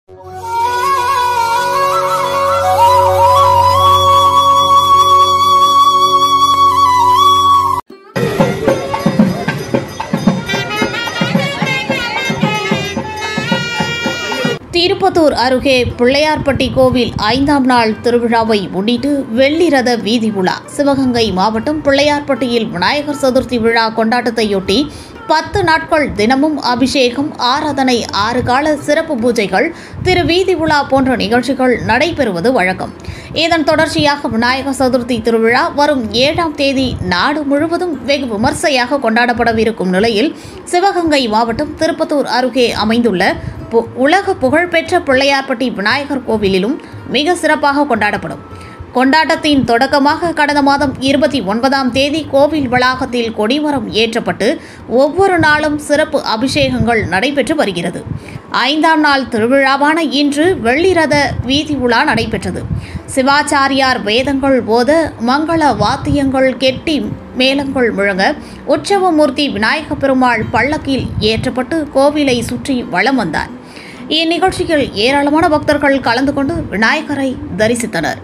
திருப்பத்தூர் அருகே பிள்ளையார்பட்டி கோவில் 5ஆம் நாள் திருவிழாவை முன்னிட்டு வெள்ளி ரத வீதி உலா. சிவகங்கை மாவட்டம் பிள்ளையார்பட்டியில் விநாயகர் சதுர்த்தி விழா கொண்டாட்டத்தையொட்டி 10 நாட்கள் தினமும் அபிஷேகம், ஆராதனை, 6 கால சிறப்பு பூஜைகள், திருவீதி உலா போன்ற நிகழ்ச்சிகள் நடைபெறுவது வழக்கம். இதன் தொடர்ச்சியாக விநாயகர் சதுர்த்தி திருவிழா வரும் 7ஆம் தேதி நாடு முழுவதும் வெகு விமர்சையாக கொண்டாடப்படவிருக்கும் நிலையில் சிவகங்கை மாவட்டம் திருப்பத்தூர் அருகே அமைந்துள்ள உலக புகழ்பெற்ற பிள்ளையார்பட்டி விநாயகர் கோவிலிலும் மிக சிறப்பாக கொண்டாடப்படும். கொண்டாட்டத்தின் தொடக்கமாக கடந்த மாதம் 29ஆம் தேதி கோவில் வளாகத்தில் கொடிமரம் ஏற்றப்பட்டு ஒவ்வொரு நாளும் சிறப்பு அபிஷேகங்கள் நடைபெற்று வருகிறது. 5ஆம் நாள் திருவிழாவான இன்று வெள்ளி ரத வீதி உலா நடைபெற்றது. சிவாச்சாரியார் வேதங்கள் போத, மங்கள வாத்தியங்கள் கெட்டி, மேளங்கள் முழங்க உற்சவமூர்த்தி விநாயக பெருமாள் பல்லக்கில் ஏற்றப்பட்டு கோவிலை சுற்றி வலம் வந்தார். இந்நிகழ்ச்சியில் ஏராளமான பக்தர்கள் கலந்து கொண்டு விநாயகரை தரிசித்தனர்.